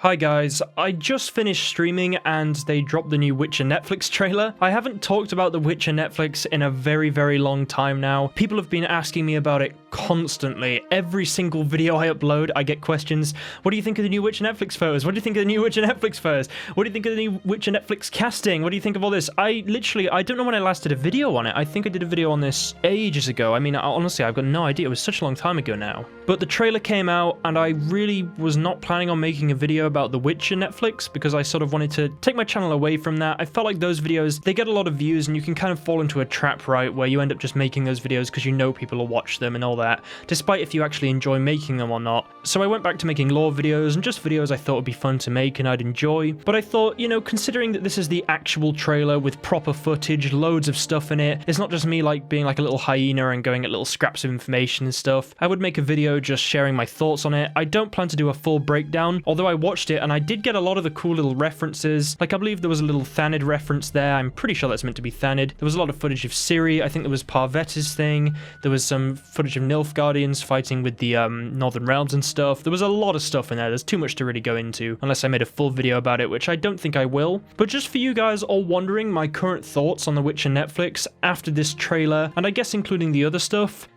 Hi guys, I just finished streaming and they dropped the new Witcher Netflix trailer. I haven't talked about the Witcher Netflix in a very long time now. People have been asking me about it constantly. Every single video I upload, I get questions. What do you think of the new Witcher Netflix photos? What do you think of the new Witcher Netflix photos? What do you think of the new Witcher Netflix casting? What do you think of all this? I don't know when I last did a video on it. I think I did a video on this ages ago. I mean, honestly, I've got no idea. It was such a long time ago now. But the trailer came out and I really was not planning on making a video about the Witcher Netflix because I sort of wanted to take my channel away from that. I felt like those videos, they get a lot of views and you can kind of fall into a trap, right, where you end up just making those videos because you know people will watch them and all that, despite if you actually enjoy making them or not. So I went back to making lore videos and just videos I thought would be fun to make and I'd enjoy. But I thought, you know, considering that this is the actual trailer with proper footage, loads of stuff in it, it's not just me like being like a little hyena and going at little scraps of information and stuff. I would make a video just sharing my thoughts on it. I don't plan to do a full breakdown, although I watched it and I did get a lot of the cool little references. Like I believe there was a little Thanid reference there. I'm pretty sure that's meant to be Thanid. There was a lot of footage of Ciri. I think there was Parvetta's thing. There was some footage of Nilfgaardians fighting with the Northern Realms and stuff. There was a lot of stuff in there. There's too much to really go into unless I made a full video about it, which I don't think I will. But just for you guys all wondering my current thoughts on The Witcher Netflix after this trailer, and I guess including the other stuff,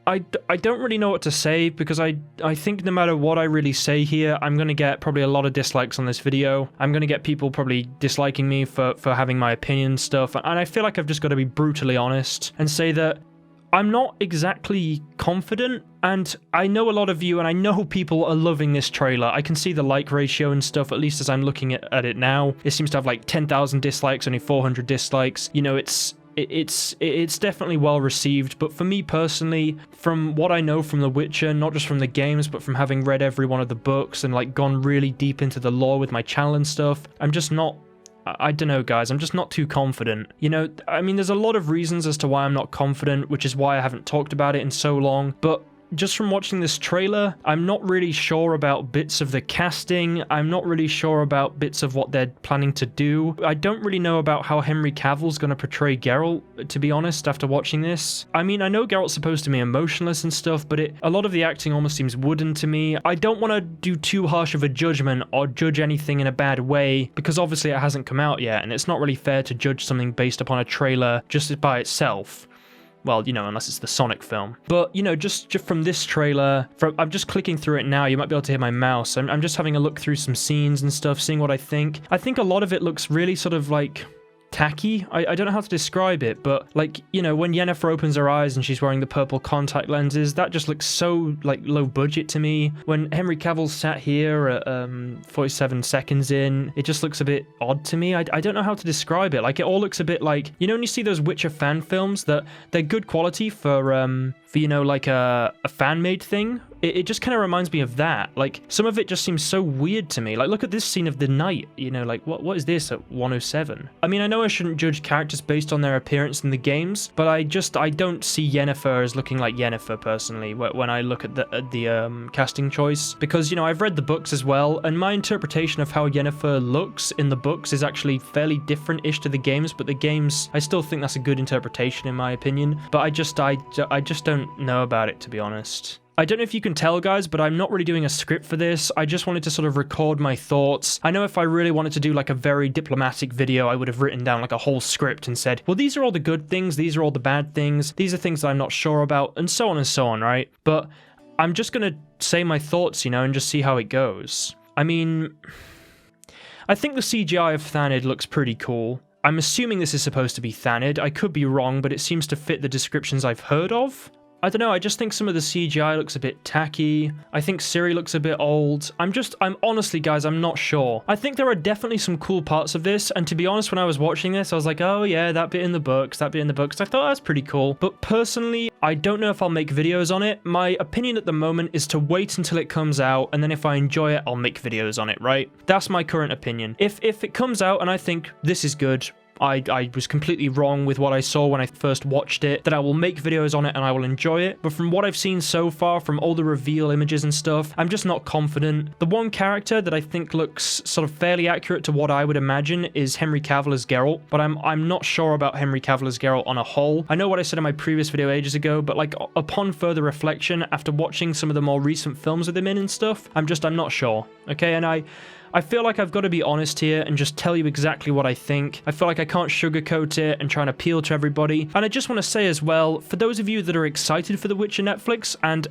I don't really know what to say because I think no matter what I really say here, I'm going to get probably a lot of dislikes on this video. I'm going to get people probably disliking me for having my opinion stuff, and I feel like I've just got to be brutally honest and say that I'm not exactly confident, and I know a lot of you and I know people are loving this trailer. I can see the like ratio and stuff, at least as I'm looking at it now. It seems to have like 10,000 dislikes, only 400 dislikes. You know, it's definitely well received, but for me personally, from what I know from The Witcher, not just from the games, but from having read every one of the books and like gone really deep into the lore with my channel and stuff, I'm just not, I don't know guys, I'm just not too confident. You know, I mean, there's a lot of reasons as to why I'm not confident, which is why I haven't talked about it in so long, but just from watching this trailer, I'm not really sure about bits of the casting. I'm not really sure about bits of what they're planning to do. I don't really know about how Henry Cavill's going to portray Geralt, to be honest, after watching this. I mean, I know Geralt's supposed to be emotionless and stuff, but a lot of the acting almost seems wooden to me. I don't want to do too harsh of a judgment or judge anything in a bad way, because obviously it hasn't come out yet, and it's not really fair to judge something based upon a trailer just by itself. Well, you know, unless it's the Sonic film. But, you know, just from this trailer, I'm just clicking through it now. You might be able to hear my mouse. I'm just having a look through some scenes and stuff, seeing what I think. I think a lot of it looks really sort of like tacky. I don't know how to describe it, but like, you know, when Yennefer opens her eyes and she's wearing the purple contact lenses, that just looks so like low budget to me. When Henry Cavill sat here at 47 seconds in, it just looks a bit odd to me. I don't know how to describe it. Like, it all looks a bit like, you know, when you see those Witcher fan films, that they're good quality for you know, like a fan-made thing. It just kind of reminds me of that. Like, some of it just seems so weird to me. Like, look at this scene of the night, you know, like, what is this at 107? I mean, I know I shouldn't judge characters based on their appearance in the games, but I don't see Yennefer as looking like Yennefer, personally, when I look at the casting choice. Because, you know, I've read the books as well, and my interpretation of how Yennefer looks in the books is actually fairly different-ish to the games, but the games, I still think that's a good interpretation in my opinion. But I just don't know about it, to be honest. I don't know if you can tell, guys, but I'm not really doing a script for this. I just wanted to sort of record my thoughts. I know if I really wanted to do like a very diplomatic video, I would have written down like a whole script and said, well, these are all the good things, these are all the bad things, these are things that I'm not sure about, and so on, right? But I'm just gonna say my thoughts, you know, and just see how it goes. I mean, I think the CGI of Thanid looks pretty cool. I'm assuming this is supposed to be Thanid. I could be wrong, but it seems to fit the descriptions I've heard of. I don't know, I just think some of the CGI looks a bit tacky. I think Ciri looks a bit old. I'm honestly, guys, I'm not sure. I think there are definitely some cool parts of this, and to be honest, when I was watching this, I was like, oh yeah, that bit in the books, I thought that's pretty cool. But personally, I don't know if I'll make videos on it. My opinion at the moment is to wait until it comes out, and then if I enjoy it, I'll make videos on it, right? That's my current opinion. If it comes out and I think this is good, I was completely wrong with what I saw when I first watched it, that I will make videos on it and I will enjoy it. But from what I've seen so far, from all the reveal images and stuff, I'm just not confident. The one character that I think looks sort of fairly accurate to what I would imagine is Henry Cavill as Geralt, but I'm not sure about Henry Cavill as Geralt on a whole. I know what I said in my previous video ages ago, but like upon further reflection, after watching some of the more recent films with him in and stuff, I'm not sure, okay? And I feel like I've got to be honest here and just tell you exactly what I think. I feel like I can't sugarcoat it and try and appeal to everybody. And I just want to say as well, for those of you that are excited for The Witcher Netflix, and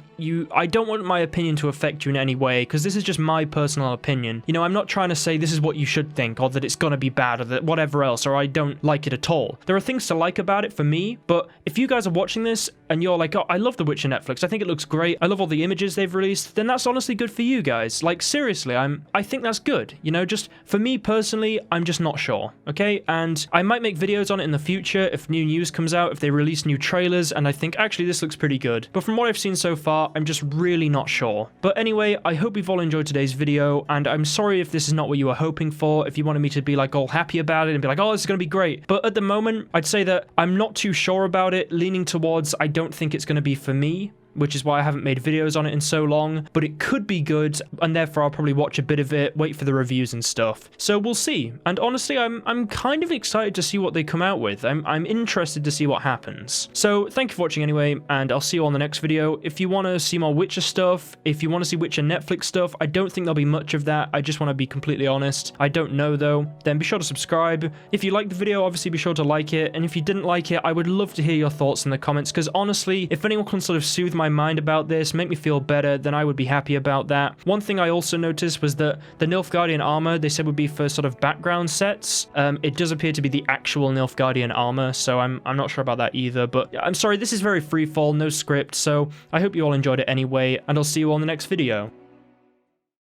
I don't want my opinion to affect you in any way, because this is just my personal opinion. You know, I'm not trying to say this is what you should think, or that it's gonna be bad, or that whatever else, or I don't like it at all. There are things to like about it for me, but if you guys are watching this and you're like, oh, I love The Witcher Netflix, I think it looks great, I love all the images they've released, then that's honestly good for you guys. Like, seriously, I think that's good. You know, just for me personally, I'm just not sure, okay? And I might make videos on it in the future if new news comes out, if they release new trailers, and I think, actually, this looks pretty good. But from what I've seen so far, I'm just really not sure. But anyway, I hope you've all enjoyed today's video, and I'm sorry if this is not what you were hoping for, if you wanted me to be like all happy about it and be like, oh, this is gonna be great. But at the moment, I'd say that I'm not too sure about it, leaning towards I don't think it's gonna be for me, which is why I haven't made videos on it in so long, but it could be good, and therefore I'll probably watch a bit of it, wait for the reviews and stuff. So we'll see, and honestly, I'm kind of excited to see what they come out with. I'm interested to see what happens. So thank you for watching anyway, and I'll see you on the next video. If you want to see more Witcher stuff, if you want to see Witcher Netflix stuff, I don't think there'll be much of that, I just want to be completely honest. I don't know though, then be sure to subscribe. If you liked the video, obviously be sure to like it, and if you didn't like it, I would love to hear your thoughts in the comments, because honestly, if anyone can sort of soothe my mind about this, make me feel better, then I would be happy about that. One thing I also noticed was that the Nilfgaardian armor they said would be for sort of background sets. It does appear to be the actual Nilfgaardian armor, so I'm not sure about that either, but I'm sorry, this is very freefall, no script, so I hope you all enjoyed it anyway, and I'll see you on the next video.